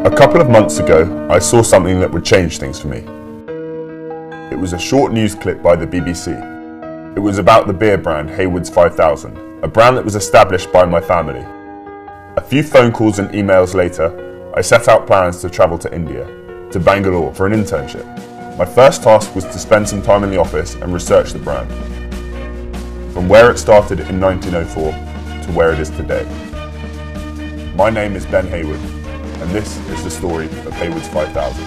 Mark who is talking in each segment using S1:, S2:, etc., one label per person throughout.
S1: A couple of months ago, I saw something that would change things for me. It was a short news clip by the BBC. It was about the beer brand Haywards 5000, a brand that was established by my family. A few phone calls and emails later, I set out plans to travel to India, to Bangalore for an internship. My first task was to spend some time in the office and research the brand. From where it started in 1904 to where it is today. My name is Ben Hayward, and this is the story of Haywards 5000.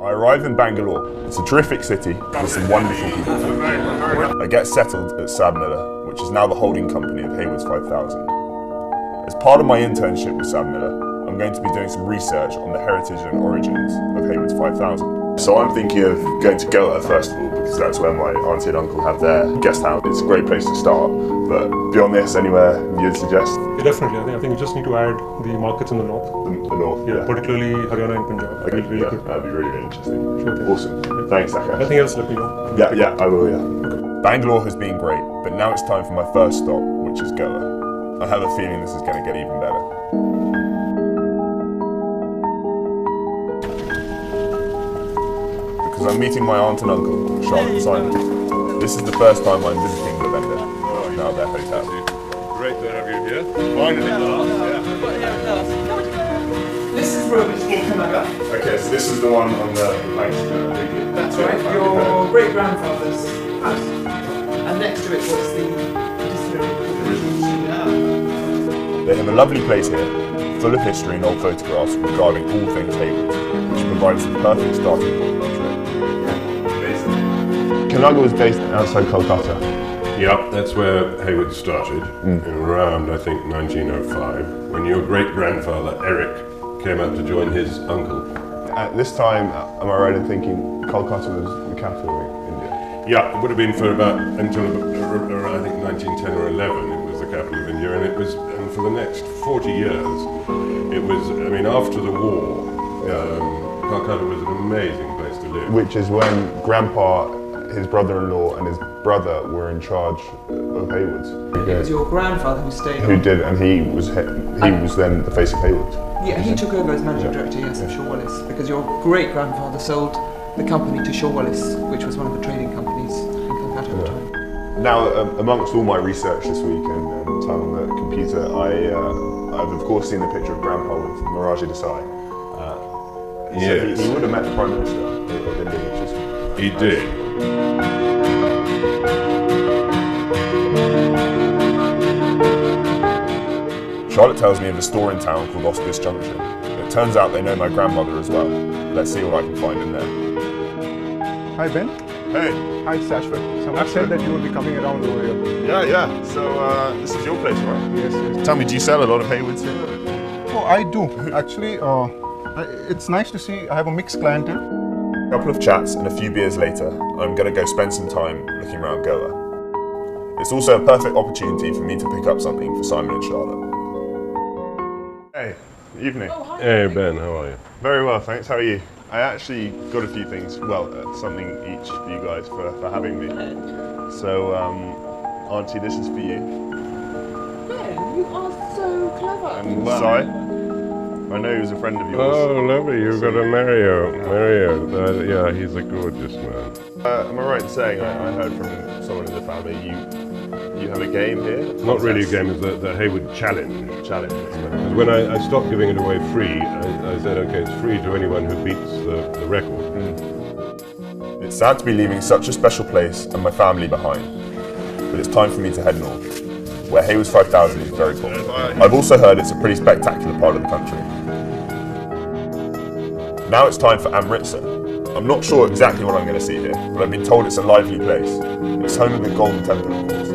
S1: I arrive in Bangalore. It's a terrific city with some wonderful people. I get settled at Sabmiller, which is now the holding company of Haywards 5000. As part of my internship with Sabmiller, I'm going to be doing some research on the heritage and origins of Haywards 5000. So I'm thinking of going to Goa first of all, because that's where my auntie and uncle have their guest house. It's a great place to start, but beyond this, anywhere you'd suggest?
S2: Yeah, definitely. I think we just need to add the markets in the north.
S1: The north?
S2: Yeah, particularly Haryana and Punjab.
S1: Okay,
S2: Really good.
S1: that'd be really interesting.
S2: Sure thing.
S1: Awesome. Thanks, Akash.
S2: Anything else, let me know.
S1: Yeah, I will, yeah. Okay. Bangalore has been great, but now it's time for my first stop, which is Goa. I have a feeling this is going to get even better. Because I'm meeting my aunt and uncle, Charlotte and Simon. This is the first time I'm visiting the vendor, now their hotel.
S3: Great to have you here. Finally,
S4: This is Robert's Kanaga.
S1: Okay, so this is the one on the plank.
S4: That's right, your great-grandfather's house. And next to it was the distillery.
S1: They have a lovely place here, full of history and old photographs regarding all things Haywards, which provides the perfect starting point for the trip. Kanaga was based outside Kolkata.
S3: Yeah, that's where Hayward started, in around, I think, 1905, when your great-grandfather, Eric, came out to join his uncle.
S1: At this time, am I right in thinking Kolkata was the capital of India?
S3: Yeah, it would have been for about, until around, I think, 1910 or 11, it was the capital of India, and it was, and for the next 40 years, it was, I mean, after the war, Kolkata was an amazing place to live.
S1: Which is when Grandpa, his brother-in-law, and his brother were in charge of Haywards.
S4: It was your grandfather who stayed
S1: Who
S4: on.
S1: did, and he was then the face of Haywards.
S4: Yeah, he took over as managing director, yes, of Shaw Wallace, because your great-grandfather sold the company to Shaw Wallace, which was one of the trading companies in Calcutta at the time.
S1: Now, amongst all my research this week and time on the computer, I've of course seen the picture of Grandpa with Moraji Desai.
S3: Yes.
S1: So he would have met the Prime Minister of India, which is...
S3: He did.
S1: Charlotte tells me of a store in town called Oscar's Junction. It turns out they know my grandmother as well. Let's see what I can find in there.
S5: Hi Ben.
S1: Hey.
S5: Hi Ashford. Someone said that you would be coming around over here.
S1: Yeah. So this is your place, right?
S5: Yes.
S1: Tell me, do you sell a lot of Haywards here?
S5: Oh, I do. Actually, it's nice to see I have a mixed clientele.
S1: A couple of chats and a few beers later, I'm going to go spend some time looking around Goa. It's also a perfect opportunity for me to pick up something for Simon and Charlotte. Hey, evening.
S4: Oh, hi.
S3: Hey Ben, how are you?
S1: Very well, thanks. How are you? I actually got a few things, something each for you guys for having me. So, Auntie, this is for you.
S4: Ben, you are so clever.
S1: And Si, I know he was a friend of yours.
S3: Oh, lovely, you've got a Mario. Yeah, he's a gorgeous man.
S1: Am I right in saying I heard from someone in the family you have a game here?
S3: Not really a game, it's the Hayward Challenge.
S1: Challenge.
S3: Because when I stopped giving it away free, I said, okay, it's free to anyone who beats the record.
S1: It's sad to be leaving such a special place and my family behind, but it's time for me to head north, where Haywards 5000 is very popular. I've also heard it's a pretty spectacular part of the country. Now it's time for Amritsar. I'm not sure exactly what I'm going to see here, but I've been told it's a lively place. It's home of the Golden Temple, of course.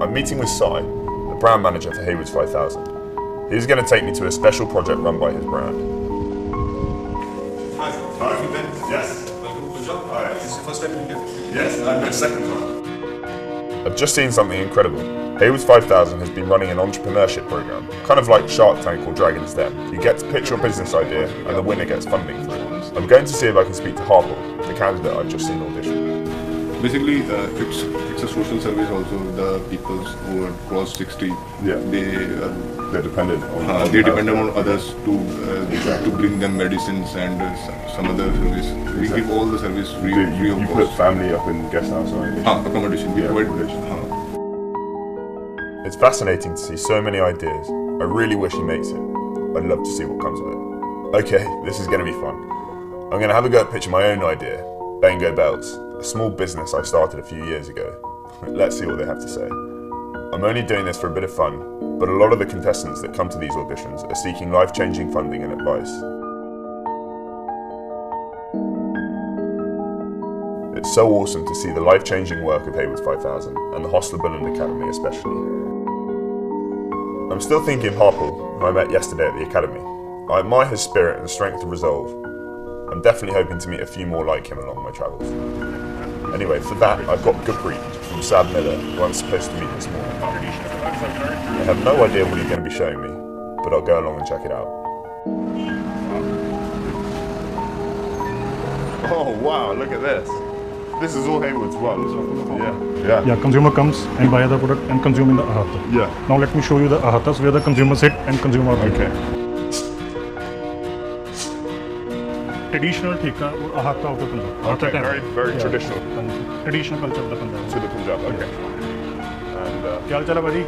S1: I'm meeting with Si, the brand manager for Haywards 5000. He's going to take me to a special project run by his brand.
S6: Hi. Hi. Yes. Welcome to Punjab. Hi. This is your first time in India?
S1: Yes, I'm my second time. I've just seen something incredible. Haywards 5000 has been running an entrepreneurship program, kind of like Shark Tank or Dragon's Den. You get to pitch your business idea and the winner gets funding for it. I'm going to see if I can speak to Harper, the candidate I've just seen audition.
S5: Basically, it's a social service also. The people who are cross 60,
S1: Yeah. They're dependent on
S5: they depend on others to bring them medicines and some other service. We give all the service free
S1: You
S5: of
S1: put
S5: cost.
S1: family up in guest house, right?
S5: Accommodation. We provide
S1: accommodation.
S5: हाँ.
S1: It's fascinating to see so many ideas. I really wish he makes it. I'd love to see what comes of it. Okay, this is going to be fun. I'm going to have a go at pitching my own idea, Bango Belts, a small business I started a few years ago. Let's see what they have to say. I'm only doing this for a bit of fun, but a lot of the contestants that come to these auditions are seeking life-changing funding and advice. It's so awesome to see the life-changing work of Haywards 5000 and the Hostler Bullen Academy especially. I'm still thinking of Harpal, who I met yesterday at the academy. I admire his spirit and strength of resolve. I'm definitely hoping to meet a few more like him along my travels. Anyway, for that, I've got Gurpreet from Sad Miller, who I'm supposed to meet this morning. I have no idea what he's going to be showing me, but I'll go along and check it out. Oh wow, look at this. This is all Haywards one. Yeah.
S2: Yeah, consumer comes and buy the product and consume in the ahata.
S1: Yeah.
S2: Now let me show you the ahatas where the consumer sit and consumer.
S1: Okay.
S2: Traditional theka or ahata of the Punjab.
S1: Okay, very traditional.
S2: Traditional culture of the Punjab.
S1: To the Punjab, okay. And
S2: ਕੀ ਹਾਲ ਚਾਲ ਹੈ ਭਾਜੀ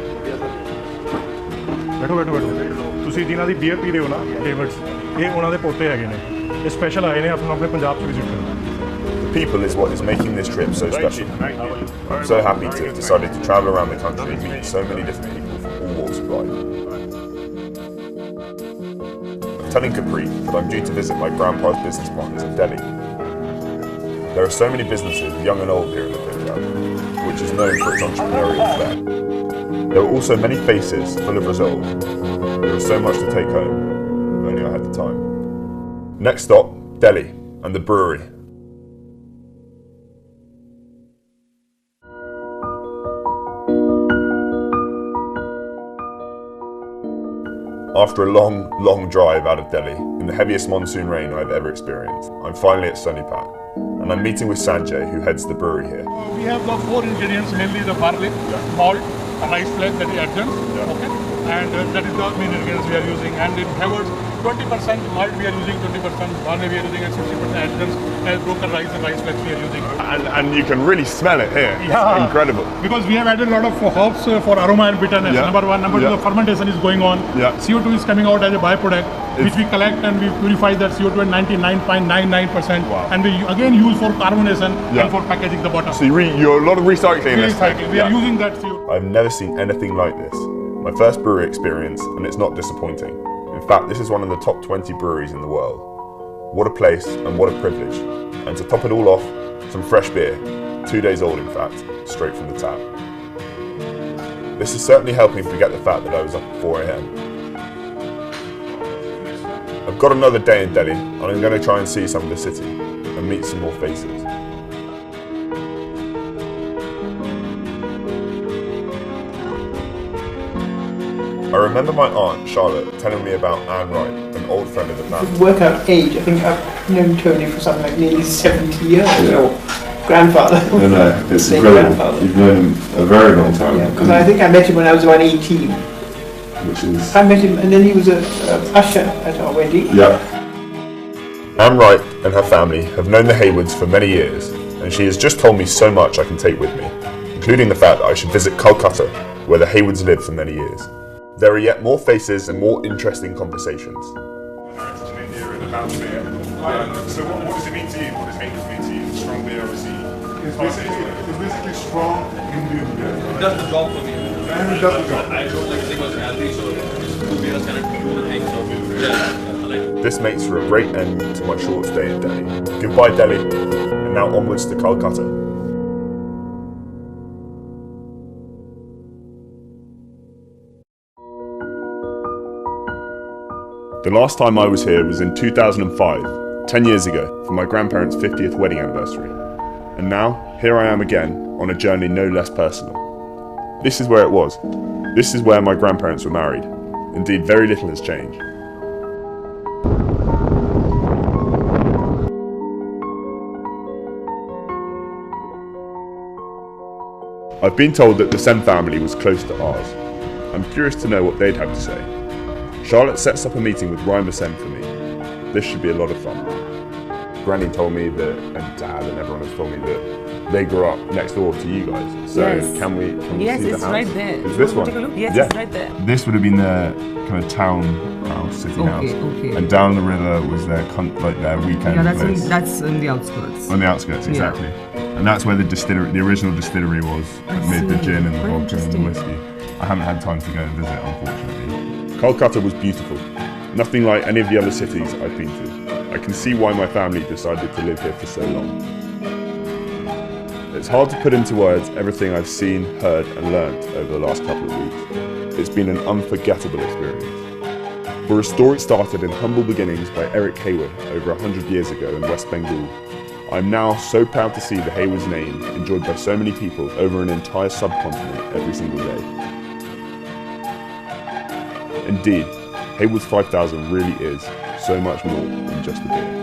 S2: ਬੈਠੋ ਬੈਠੋ ਬੈਠੋ ਤੁਸੀਂ ਜਿਨ੍ਹਾਂ ਦੀ beer ਪੀ ਰਹੇ ਹੋ ਨਾ ਹੇਵਰਡਸ ਇਹ ਉਹਨਾਂ ਦੇ ਪੋਤੇ ਹੈਗੇ ਨੇ ਇਹ ਸਪੈਸ਼ਲ ਆਏ ਨੇ ਆਪਣੇ ਪੰਜਾਬ 'ਚ ਵਿਜ਼ਿਟ ਕਰਨ
S1: the people is what is making this trip so special. I'm so happy to have decided to travel around the country and meet so many different people from all walks of life. I'm telling Capri that I'm due to visit my grandpa's business partners in Delhi. There are so many businesses, young and old, here in the Punjab, which is known for its entrepreneurial flair. There are also many faces full of resolve. There is so much to take home, if only I had the time. Next stop, Delhi and the brewery. After a long, long drive out of Delhi, in the heaviest monsoon rain I've ever experienced, I'm finally at Sonipat, and I'm meeting with Sanjay, who heads the brewery here.
S7: We have got 4 ingredients, mainly the barley, malt, rice flour, that is adjunct, okay, and that is the main ingredients we are using. And in Haywards, 20% malt we are using, 20% barley we are using, and 60% adjuncts as broken rice and rice flour we are using.
S1: And you can really smell it here.
S7: Yeah.
S1: It's incredible.
S7: Because we have added a lot of herbs for aroma and bitterness.
S1: Yeah.
S7: Number 1. Number 2,
S1: Yeah.
S7: the fermentation is going on.
S1: Yeah.
S7: CO2 is coming out as a byproduct, which we collect and we purify that CO2 at 99.99%.
S1: Wow.
S7: And we again use for carbonation
S1: Yeah.
S7: and for packaging the bottom.
S1: So you're a lot of recycling. in this thing.
S7: We are using that CO2.
S1: I've never seen anything like this. My first brewery experience, and it's not disappointing. In fact, this is one of the top 20 breweries in the world. What a place and what a privilege. And to top it all off, some fresh beer, 2 days old in fact, straight from the tap. This is certainly helping forget the fact that I was up at 4 AM. I've got another day in Delhi, and I'm going to try and see some of the city and meet some more faces. I remember my aunt, Charlotte, telling me about Anne Wright, an old friend of the family.
S8: Work out age, I think I've known Tony for something like nearly 70 years. Or grandfather.
S9: No, it's
S8: Say
S9: incredible.
S8: grandfather.
S9: You've known him a very long time.
S8: Yeah, because I think I met him when I was around 18.
S9: Which is...
S8: I met him, and then he was a usher at our wedding.
S9: Yeah.
S1: Anne Wright and her family have known the Haywards for many years, and she has just told me so much I can take with me, including the fact that I should visit Calcutta, where the Haywards lived for many years. There are yet more faces and more interesting conversations.
S10: So what does it mean to you? What does Haywards mean to you? Strong beer, obviously.
S5: It's basically strong Indian beer.
S6: It does the job for me.
S5: And it does the job.
S6: I don't like to was healthy, so 2 beers cannot do the thing. So yeah, I like it.
S1: This makes for a great end to my short stay in Delhi. Goodbye Delhi, and now onwards to Calcutta. The last time I was here was in 2005, 10 years ago, for my grandparents' 50th wedding anniversary. And now, here I am again, on a journey no less personal. This is where it was. This is where my grandparents were married. Indeed, very little has changed. I've been told that the Sen family was close to ours. I'm curious to know what they'd have to say. Charlotte sets up a meeting with Reimer Sen for me. This should be a lot of fun. Granny told me that, and Dad and everyone has told me that they grew up next door to you guys. So
S11: yes.
S1: can we
S11: yes,
S1: see the
S11: it's
S1: house?
S11: right there.
S1: Is this one?
S11: Take a look. Yes,
S1: yeah.
S11: It's right there.
S1: This would have been their kind of town house, city house.
S11: Okay.
S1: And down the river was their their weekend
S11: Yeah,
S1: place.
S11: that's in the outskirts.
S1: On the outskirts, exactly. Yeah. And that's where the distillery, the original distillery was, that made the gin and the vodka and the whiskey. I haven't had time to go and visit, unfortunately. Kolkata was beautiful. Nothing like any of the other cities I've been to. I can see why my family decided to live here for so long. It's hard to put into words everything I've seen, heard and learnt over the last couple of weeks. It's been an unforgettable experience. For a story started in humble beginnings by Eric Hayward over 100 years ago in West Bengal, I'm now so proud to see the Haywards name enjoyed by so many people over an entire subcontinent every single day. Indeed, Haywards 5000 really is so much more than just a beer.